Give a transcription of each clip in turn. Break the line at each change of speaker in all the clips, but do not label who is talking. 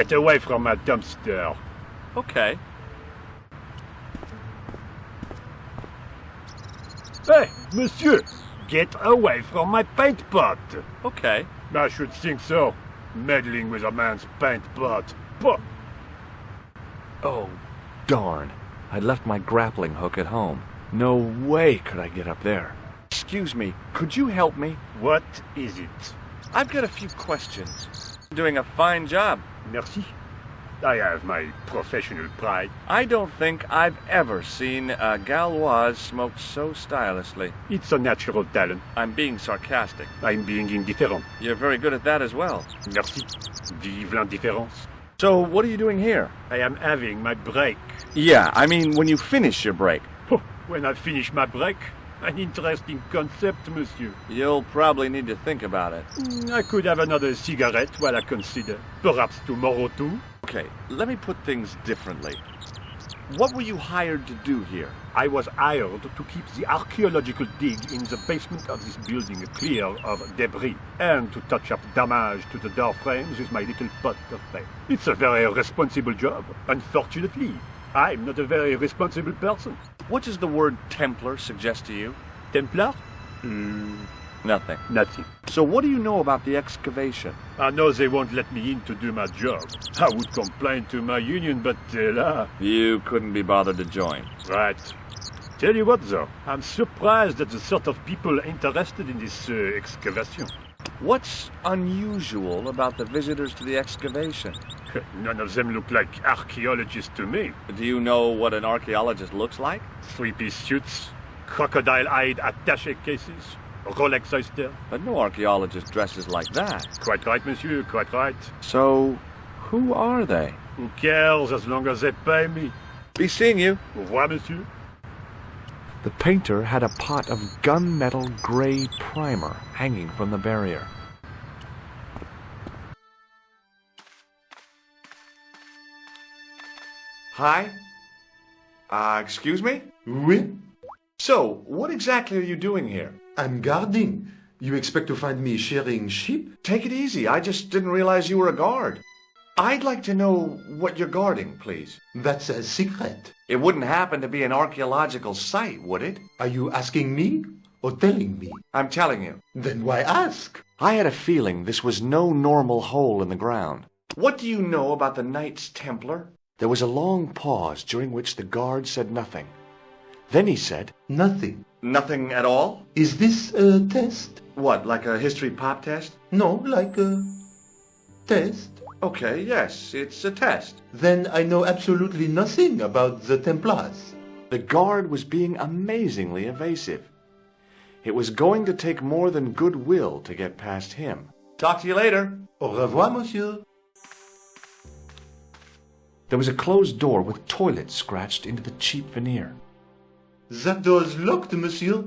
Get away from my dumpster.
Okay.
Hey, monsieur! Get away from my paint pot!
Okay.
I should think so. Meddling with a man's paint pot. Pah!
Oh, darn. I'd left my grappling hook at home. No way could I get up there. Excuse me, could you help me?
What is it?
I've got a few questions. You're doing a fine job.
Merci. I have my professional pride.
I don't think I've ever seen a Gauloise smoke so stylishly.
It's a natural talent.
I'm being sarcastic.
I'm being indifferent.
You're very good at that as well.
Merci. Vive l'indifférence.
So, what are you doing here?
I am having my break.
Yeah, I mean when you finish your break.
When I finish my break, an interesting concept, monsieur.
You'll probably need to think about it.
I could have another cigarette while I consider. Perhaps tomorrow too.
Okay, let me put things differently. What were you hired to do here?
I was hired to keep the archaeological dig in the basement of this building clear of debris, and to touch up damage to the door frames with my little pot of paint. It's a very responsible job. Unfortunately, I'm not a very responsible person.
What does the word Templar suggest to you?
Templar?
Nothing.
Nothing.
So what do you know about the excavation?
I know they won't let me in to do my job. I would complain to my union, but
You couldn't be bothered to join.
Right. Tell you what, though, I'm surprised at the sort of people interested in this excavation.
What's unusual about the visitors to the excavation?
None of them look like archaeologists to me.
Do you know what an archaeologist looks like?
Three-piece suits, crocodile-eyed attaché cases, Rolex oyster.
But no archaeologist dresses like that.
Quite right, monsieur, quite right.
So, who are they?
Who cares as long as they pay me?
Be seeing you.
Au revoir, monsieur.
The painter had a pot of gunmetal gray primer hanging from the barrier.
Hi? Excuse me?
Oui,
So, what exactly are you doing here?
I'm guarding. You expect to find me shearing sheep?
Take it easy. I just didn't realize you were a guard. I'd like to know what you're guarding, please.
That's a secret.
It wouldn't happen to be an archaeological site, would it?
Are you asking me or telling me?
I'm telling you.
Then why ask?
I had a feeling this was no normal hole in the ground.
What do you know about the Knights Templar?
There was a long pause during which the guard said nothing. Then he said,
Nothing.
Nothing at all?
Is this a test?
What, like a history pop test?
No, like a test.
Okay, yes, it's a test.
Then I know absolutely nothing about the Templars.
The guard was being amazingly evasive. It was going to take more than goodwill to get past him.
Talk to you later.
Au revoir, monsieur.
There was a closed door with toilet scratched into the cheap veneer.
That door's locked, monsieur.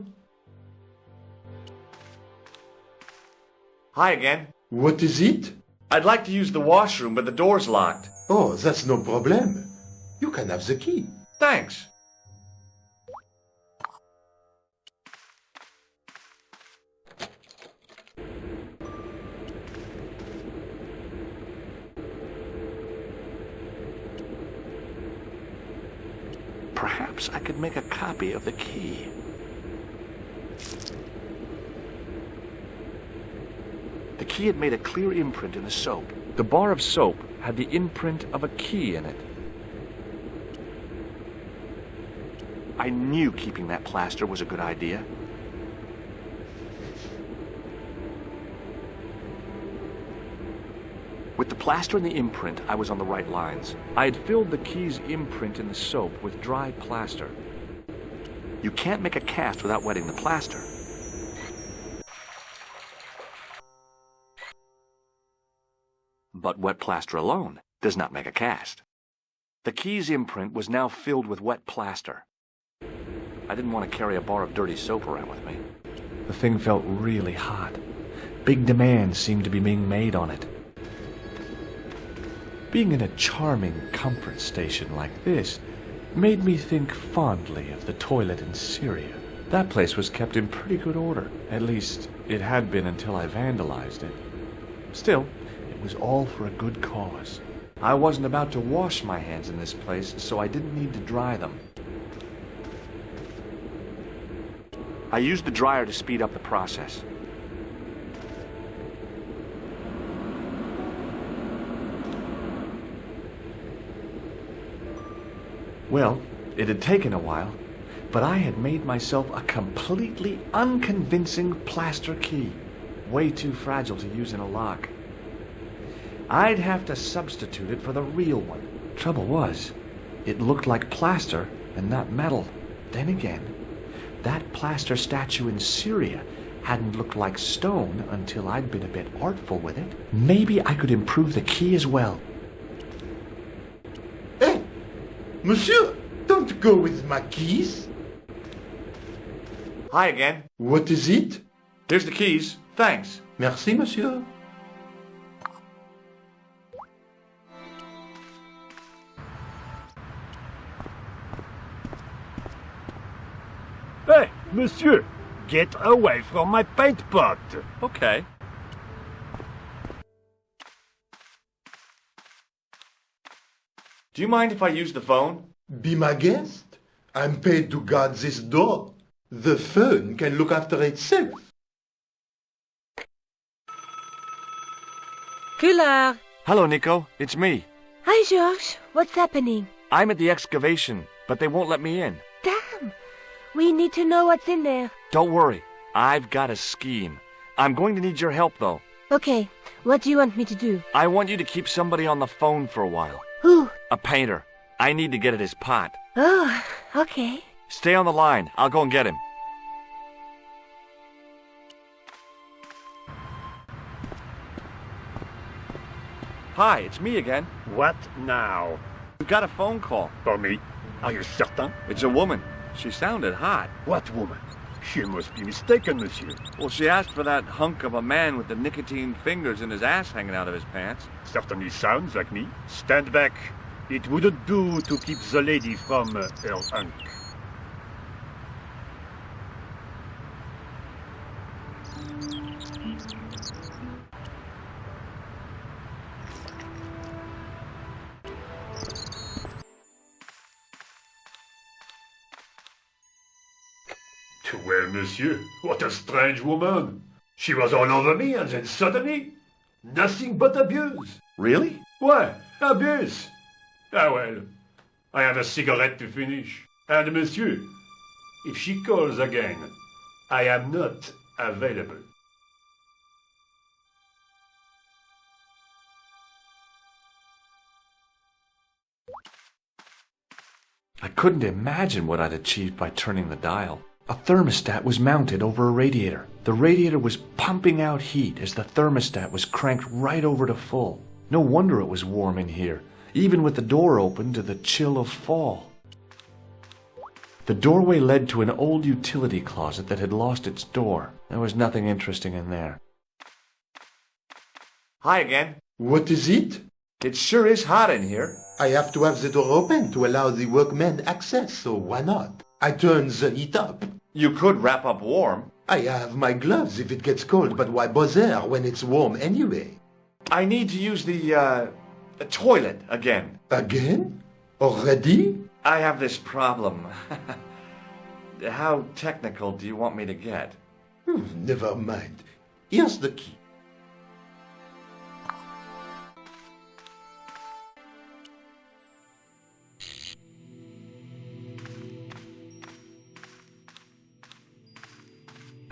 Hi again.
What is it?
I'd like to use the washroom, but the door's locked.
Oh, that's no problem. You can have the key.
Thanks.
Perhaps I could make a copy of the key. The key had made a clear imprint in the soap. The bar of soap had the imprint of a key in it. I knew keeping that plaster was a good idea. With the plaster and the imprint, I was on the right lines. I had filled the key's imprint in the soap with dry plaster. You can't make a cast without wetting the plaster. But wet plaster alone does not make a cast. The key's imprint was now filled with wet plaster. I didn't want to carry a bar of dirty soap around with me. The thing felt really hot. Big demands seemed to be being made on it. Being in a charming comfort station like this made me think fondly of the toilet in Syria. That place was kept in pretty good order. At least, it had been until I vandalized it. Still, it was all for a good cause. I wasn't about to wash my hands in this place, so I didn't need to dry them. I used the dryer to speed up the process. Well, it had taken a while, but I had made myself a completely unconvincing plaster key, way too fragile to use in a lock. I'd have to substitute it for the real one. Trouble was, it looked like plaster and not metal. Then again, that plaster statue in Syria hadn't looked like stone until I'd been a bit artful with it. Maybe I could improve the key as well.
Hey, monsieur, don't go with my keys.
Hi again.
What is it?
Here's the keys. Thanks.
Merci, monsieur.
Hey, monsieur, get away from my paint pot.
Okay. Do you mind if I use the phone?
Be my guest. I'm paid to guard this door. The phone can look after itself.
Kular!
Hello, Nico. It's me.
Hi, Georges. What's happening?
I'm at the excavation, but they won't let me in.
Damn! We need to know what's in there.
Don't worry. I've got a scheme. I'm going to need your help, though.
Okay, what do you want me to do?
I want you to keep somebody on the phone for a while.
Who?
A painter. I need to get at his pot.
Oh, okay.
Stay on the line. I'll go and get him. Hi, it's me again.
What now?
We got a phone call.
For me? Are you certain?
It's a woman. She sounded hot.
What woman? She must be mistaken, monsieur.
Well, she asked for that hunk of a man with the nicotine fingers and his ass hanging out of his pants.
Certainly sounds like me. Stand back. It wouldn't do to keep the lady from her hunk. Well, monsieur, what a strange woman. She was all over me, and then suddenly, nothing but abuse.
Really?
Why, abuse? Ah well, I have a cigarette to finish. And monsieur, if she calls again, I am not available.
I couldn't imagine what I'd achieved by turning the dial. A thermostat was mounted over a radiator. The radiator was pumping out heat as the thermostat was cranked right over to full. No wonder it was warm in here, even with the door open to the chill of fall. The doorway led to an old utility closet that had lost its door. There was nothing interesting in there. Hi again.
What is it?
It sure is hot in here.
I have to have the door open to allow the workmen access, so why not? I turn the heat up.
You could wrap up warm.
I have my gloves if it gets cold, but why bother when it's warm anyway?
I need to use the toilet again.
Again? Already?
I have this problem. How technical do you want me to get?
Never mind. Here's the key.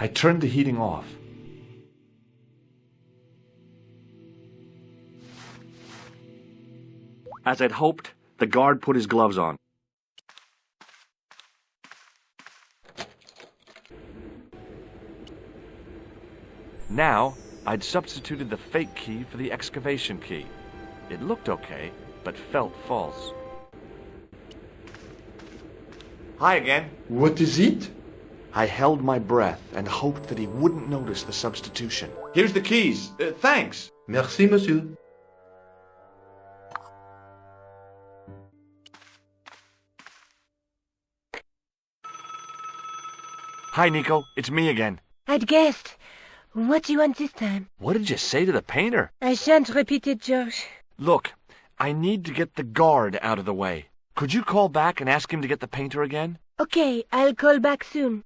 I turned the heating off. As I'd hoped, the guard put his gloves on. Now, I'd substituted the fake key for the excavation key. It looked okay, but felt false. Hi again.
What is it?
I held my breath and hoped that he wouldn't notice the substitution. Here's the keys. Thanks.
Merci, monsieur.
Hi, Nico. It's me again.
I'd guessed. What do you want this time?
What did you say to the painter?
I shan't repeat it, George.
Look, I need to get the guard out of the way. Could you call back and ask him to get the painter again?
Okay, I'll call back soon.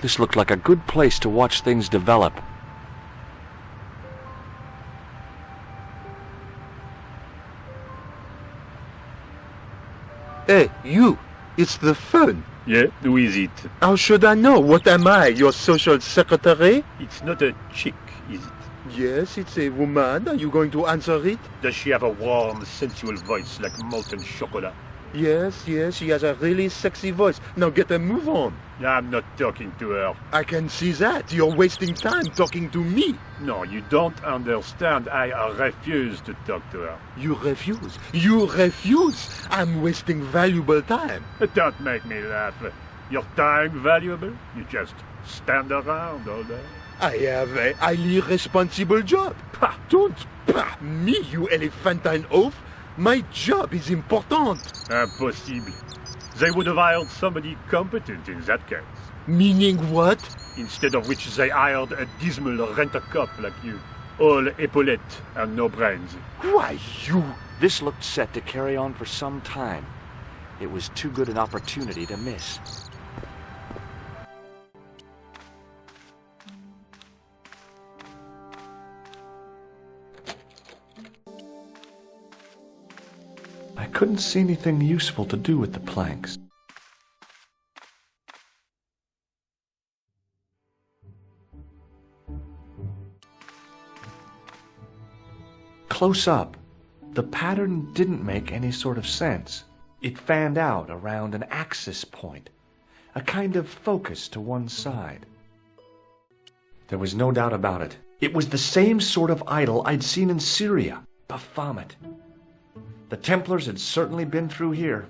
This looked like a good place to watch things develop.
Hey, you! It's the phone.
Yeah, who is it?
How should I know? What am I, your social secretary?
It's not a chick, is it?
Yes, it's a woman. Are you going to answer it?
Does she have a warm, sensual voice like molten chocolate?
Yes, she has a really sexy voice. Now get a move on.
I'm not talking to her.
I can see that. You're wasting time talking to me.
No, you don't understand. I refuse to talk to her.
You refuse. You refuse. I'm wasting valuable time.
Don't make me laugh. Your time valuable? You just stand around all day.
I have a highly responsible job. Pah, don't pah me, you elephantine oaf. My job is important.
Impossible. They would have hired somebody competent in that case.
Meaning what?
Instead of which they hired a dismal rent-a-cop like you. All epaulettes and no brains.
Why, you...
This looked set to carry on for some time. It was too good an opportunity to miss. I couldn't see anything useful to do with the planks. Close up, the pattern didn't make any sort of sense. It fanned out around an axis point, a kind of focus to one side. There was no doubt about it. It was the same sort of idol I'd seen in Syria, Baphomet. The Templars had certainly been through here.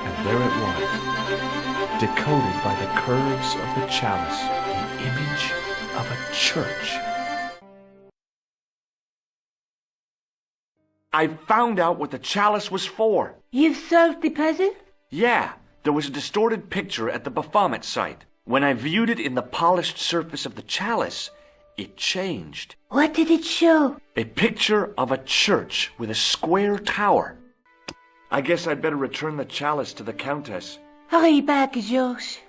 And there it was, decoded by the curves of the chalice, the image of a church. I found out what the chalice was for.
You've solved the puzzle?
Yeah. There was a distorted picture at the Baphomet site. When I viewed it in the polished surface of the chalice, it changed.
What did it show?
A picture of a church with a square tower. I guess I'd better return the chalice to the Countess.
Hurry back, Georges.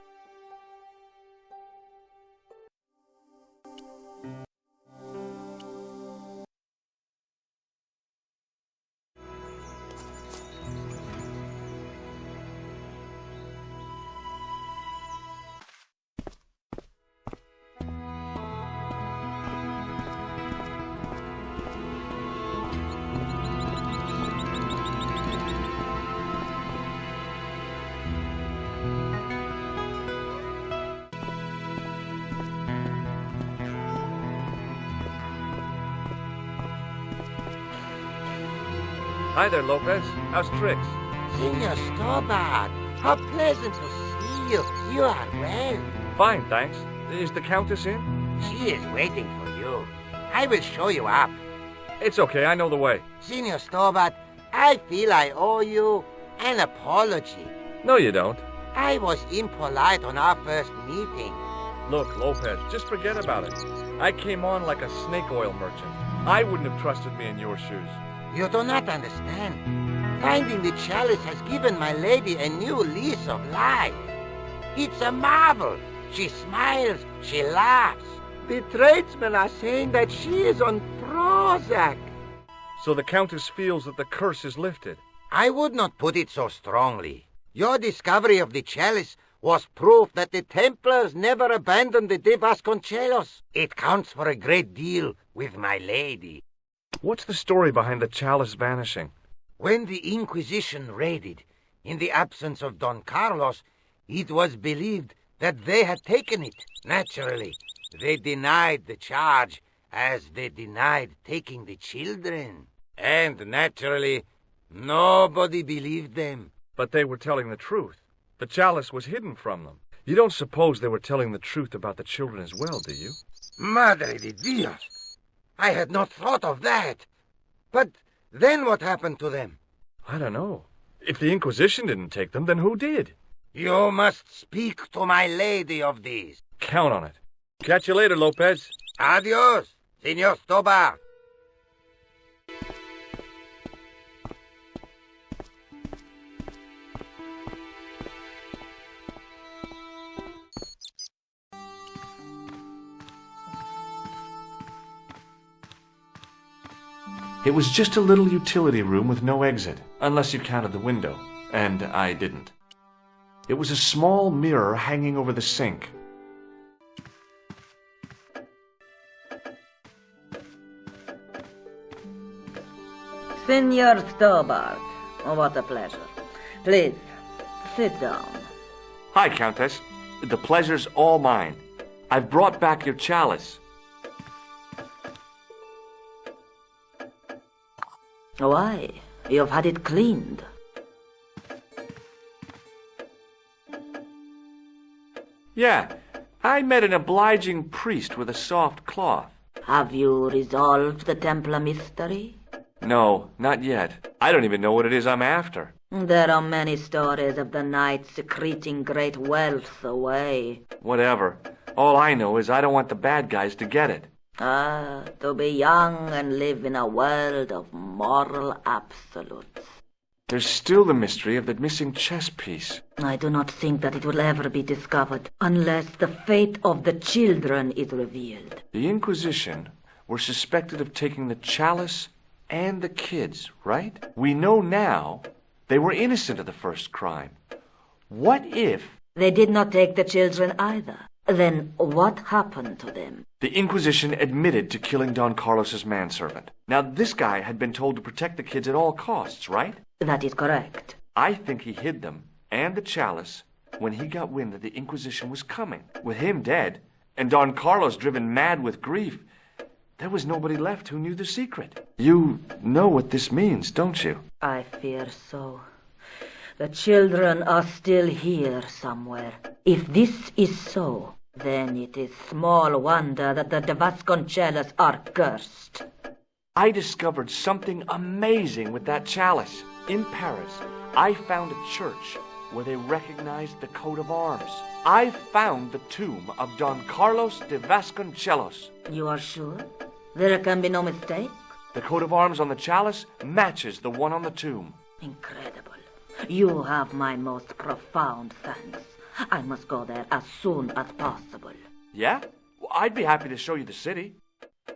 Hi there, Lopez. How's tricks?
Senor Stobart, how pleasant to see you. You are well.
Fine, thanks. Is the Countess in?
She is waiting for you. I will show you up.
It's okay, I know the way.
Senor Stobart, I feel I owe you an apology.
No, you don't.
I was impolite on our first meeting.
Look, Lopez, just forget about it. I came on like a snake oil merchant. I wouldn't have trusted me in your shoes.
You do not understand. Finding the chalice has given my lady a new lease of life. It's a marvel. She smiles, she laughs. The tradesmen are saying that she is on Prozac.
So the Countess feels that the curse is lifted.
I would not put it so strongly. Your discovery of the chalice was proof that the Templars never abandoned the de Vasconcelos. It counts for a great deal with my lady.
What's the story behind the chalice vanishing?
When the Inquisition raided, in the absence of Don Carlos, it was believed that they had taken it. Naturally, they denied the charge, as they denied taking the children. And naturally, nobody believed them.
But they were telling the truth. The chalice was hidden from them. You don't suppose they were telling the truth about the children as well, do you?
Madre de Dios! I had not thought of that. But then what happened to them?
I don't know. If the Inquisition didn't take them, then who did?
You must speak to my lady of these.
Count on it. Catch you later, Lopez.
Adios, Senor Stobart.
It was just a little utility room with no exit, unless you counted the window, and I didn't. It was a small mirror hanging over the sink.
Senor Stobart, what a pleasure. Please, sit down.
Hi, Countess. The pleasure's all mine. I've brought back your chalice.
Why? You've had it cleaned.
Yeah, I met an obliging priest with a soft cloth.
Have you resolved the Templar mystery?
No, not yet. I don't even know what it is I'm after.
There are many stories of the knight secreting great wealth away.
Whatever. All I know is I don't want the bad guys to get it.
Ah, to be young and live in a world of moral absolutes.
There's still the mystery of the missing chess piece.
I do not think that it will ever be discovered unless the fate of the children is revealed.
The Inquisition were suspected of taking the chalice and the kids, right? We know now they were innocent of the first crime. What if...
They did not take the children either. Then what happened to them?
The Inquisition admitted to killing Don Carlos's manservant. Now, this guy had been told to protect the kids at all costs, right?
That is correct.
I think he hid them and the chalice when he got wind that the Inquisition was coming. With him dead and Don Carlos driven mad with grief, there was nobody left who knew the secret. You know what this means, don't you?
I fear so. The children are still here somewhere. If this is so, then it is small wonder that the de Vasconcellos are cursed.
I discovered something amazing with that chalice. In Paris, I found a church where they recognized the coat of arms. I found the tomb of Don Carlos de Vasconcellos.
You are sure? There can be no mistake?
The coat of arms on the chalice matches the one on the tomb.
Incredible. You have my most profound thanks. I must go there as soon as possible.
Yeah? Well, I'd be happy to show you the city.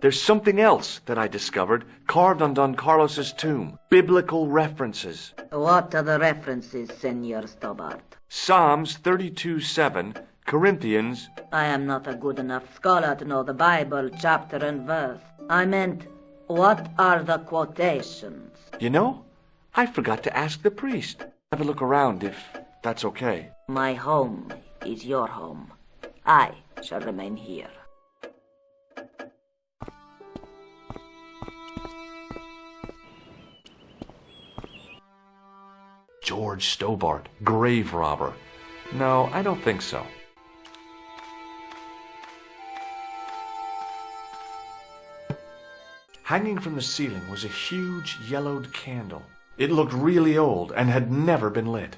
There's something else that I discovered carved on Don Carlos's tomb. Biblical references.
What are the references, Senor Stobart?
Psalms 32:7, Corinthians...
I am not a good enough scholar to know the Bible chapter and verse. I meant, what are the quotations?
You know, I forgot to ask the priest. Have a look around if that's okay.
My home is your home. I shall remain here.
George Stobart, grave robber. No, I don't think so. Hanging from the ceiling was a huge yellowed candle. It looked really old and had never been lit.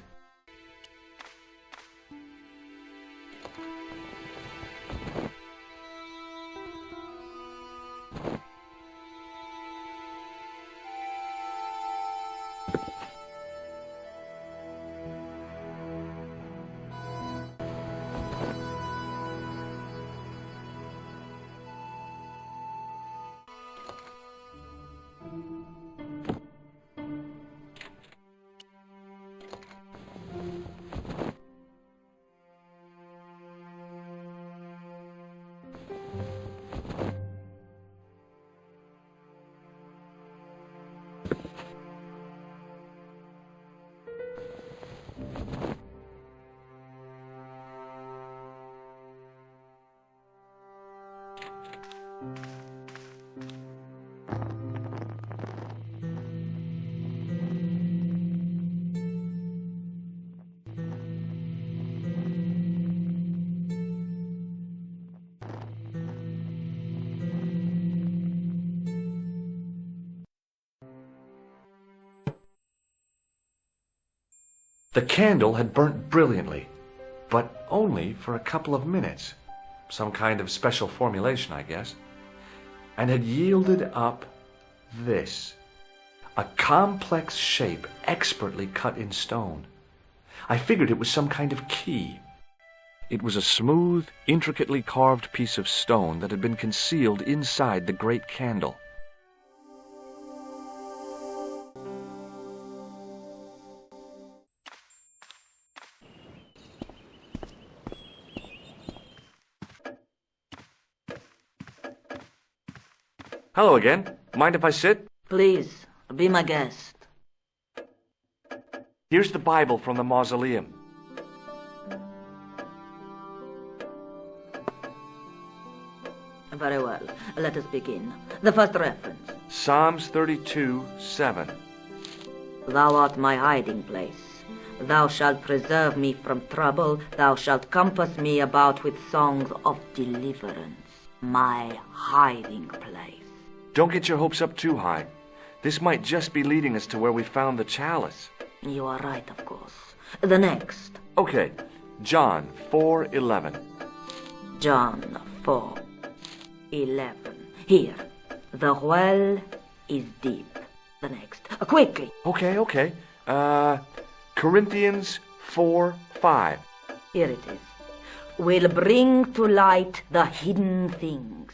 The candle had burnt brilliantly, but only for a couple of minutes. Some kind of special formulation, I guess. And had yielded up this. A complex shape expertly cut in stone. I figured it was some kind of key. It was a smooth, intricately carved piece of stone that had been concealed inside the great candle. Hello again. Mind if I sit?
Please, be my guest.
Here's the Bible from the mausoleum.
Very well. Let us begin. The first reference.
Psalms 32:7.
Thou art my hiding place. Thou shalt preserve me from trouble. Thou shalt compass me about with songs of deliverance. My hiding place.
Don't get your hopes up too high. This might just be leading us to where we found the chalice.
You are right, of course. The next.
Okay, John 4:11.
John 4:11. Here. The well is deep. The next. Quickly.
Okay. Corinthians 4:5.
Here it is. Will bring to light the hidden things.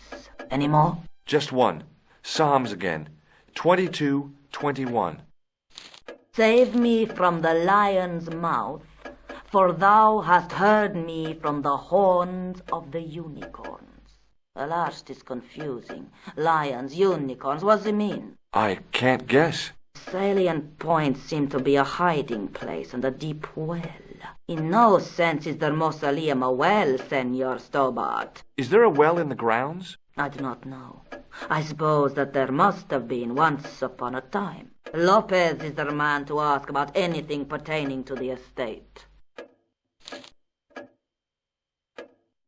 Any more?
Just one. Psalms again. 22:21.
Save me from the lion's mouth, for thou hast heard me from the horns of the unicorns. The last is confusing. Lions, unicorns, what does it mean?
I can't guess.
Salient points seem to be a hiding place and a deep well. In no sense is their mausoleum a well, Senor Stobart.
Is there a well in the grounds?
I do not know. I suppose that there must have been once upon a time. Lopez is the man to ask about anything pertaining to the estate.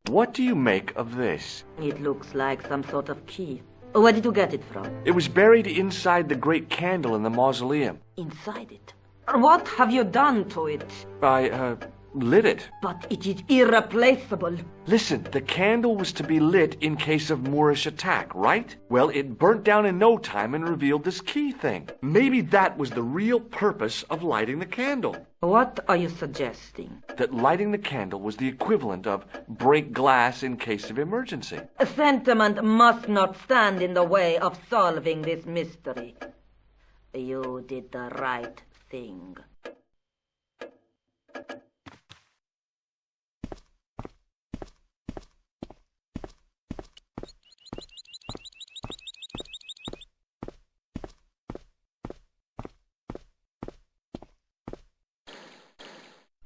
What do you make of this?
It looks like some sort of key. Where did you get it from?
It was buried inside the great candle in the mausoleum.
Inside it? What have you done to it?
I, lit it.
But it is irreplaceable.
Listen, the candle was to be lit in case of Moorish attack, right? Well, it burnt down in no time and revealed this key thing. Maybe that was the real purpose of lighting the candle.
What are you suggesting?
That lighting the candle was the equivalent of break glass in case of emergency.
Sentiment must not stand in the way of solving this mystery. You did the right thing.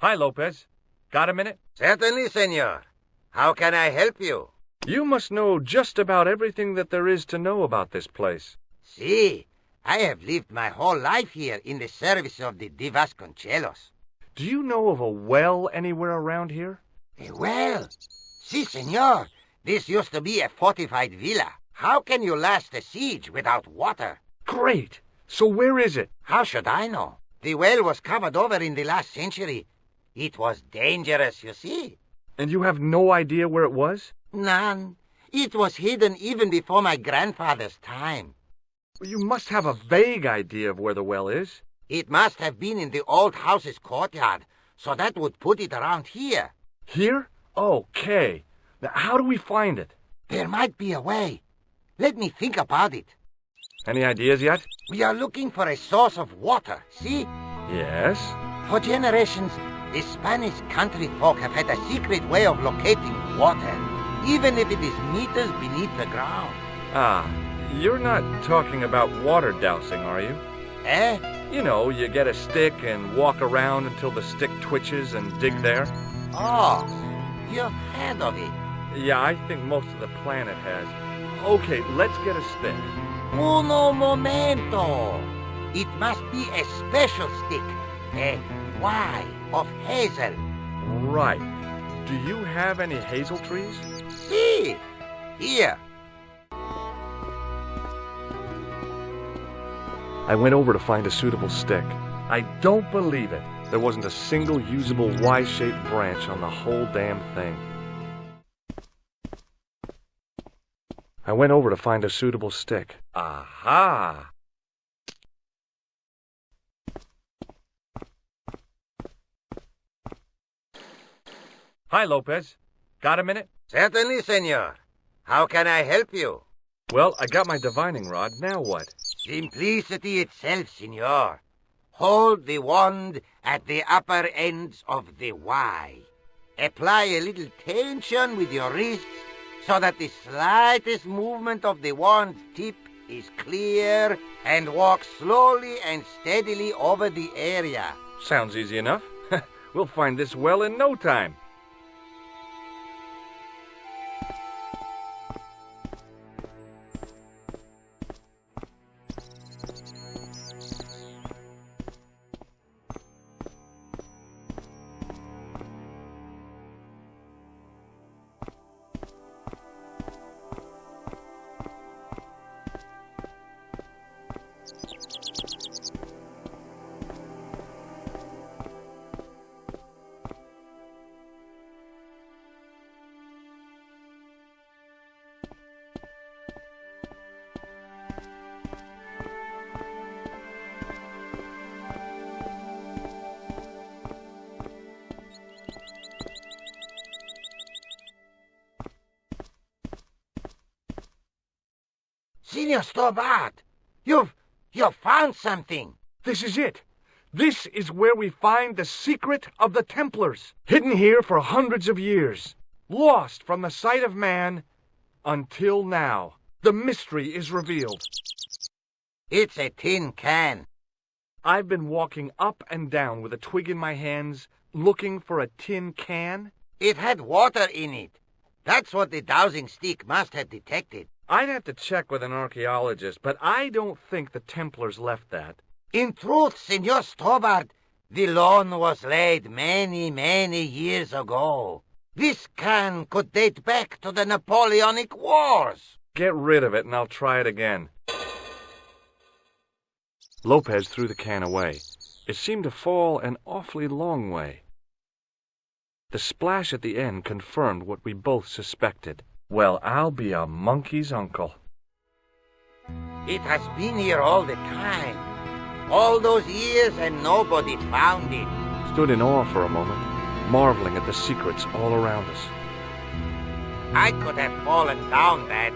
Hi, Lopez. Got a minute?
Certainly, senor. How can I help you?
You must know just about everything that there is to know about this place.
See, I have lived my whole life here in the service of the Vasconcelos.
Do you know of a well anywhere around here?
A well? Si, senor. This used to be a fortified villa. How can you last a siege without water?
Great. So where is it?
How should I know? The well was covered over in the last century. It was dangerous, you see.
And you have no idea where it was?
None. It was hidden even before my grandfather's time.
You must have a vague idea of where the well is.
It must have been in the old house's courtyard, so that would put it around here.
Here? Okay. Now, how do we find it?
There might be a way. Let me think about it.
Any ideas yet?
We are looking for a source of water, see?
Yes.
For generations, the Spanish country folk have had a secret way of locating water, even if it is meters beneath the ground.
Ah, you're not talking about water dousing, are you?
Eh?
You know, you get a stick and walk around until the stick twitches and dig there.
Oh, you've heard of it.
Yeah, I think most of the planet has. Okay, let's get a stick.
Uno momento. It must be a special stick, a Y of hazel.
Right. Do you have any hazel trees?
See, here.
I went over to find a suitable stick. I don't believe it. There wasn't a single usable Y-shaped branch on the whole damn thing. I went over to find a suitable stick. Aha! Hi, Lopez. Got a minute?
Certainly, senor. How can I help you?
Well, I got my divining rod. Now what?
Simplicity itself, senor. Hold the wand at the upper ends of the Y. Apply a little tension with your wrists so that the slightest movement of the wand tip is clear, and walk slowly and steadily over the area.
Sounds easy enough. We'll find this well in no time.
Senor Stobart, you've found something.
This is it. This is where we find the secret of the Templars, hidden here for hundreds of years, lost from the sight of man until now. The mystery is revealed.
It's a tin can.
I've been walking up and down with a twig in my hands, looking for a tin can.
It had water in it. That's what the dowsing stick must have detected.
I'd have to check with an archaeologist, but I don't think the Templars left that.
In truth, Senor Stobart, the loan was laid many, many years ago. This can could date back to the Napoleonic Wars.
Get rid of it and I'll try it again. Lopez threw the can away. It seemed to fall an awfully long way. The splash at the end confirmed what we both suspected. Well, I'll be a monkey's uncle.
It has been here all the time. All those years and nobody found it.
Stood in awe for a moment, marveling at the secrets all around us.
I could have fallen down that.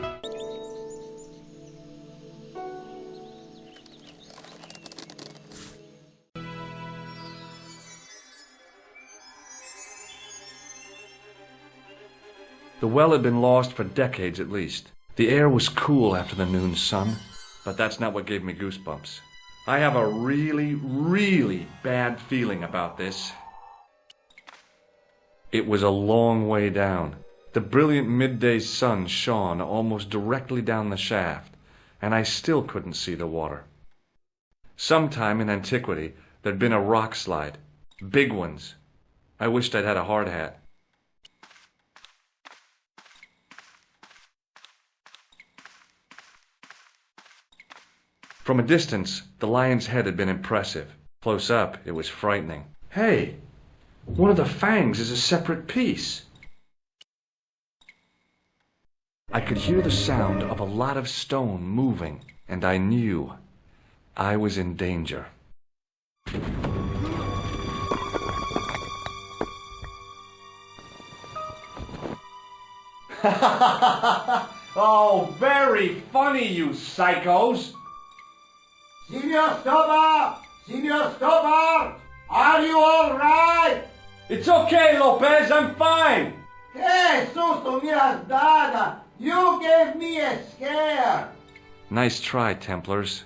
The well had been lost for decades at least. The air was cool after the noon sun, but that's not what gave me goosebumps. I have a really, really bad feeling about this. It was a long way down. The brilliant midday sun shone almost directly down the shaft, and I still couldn't see the water. Sometime in antiquity, there'd been a rock slide. Big ones. I wished I'd had a hard hat. From a distance, the lion's head had been impressive. Close up, it was frightening. Hey, one of the fangs is a separate piece. I could hear the sound of a lot of stone moving, and I knew I was in danger. Oh, very funny, you psychos!
Senor Stobart! Senor Stobart! Are you all right?
It's okay, Lopez, I'm fine!
Hey, susto me has dado! You gave me a scare!
Nice try, Templars.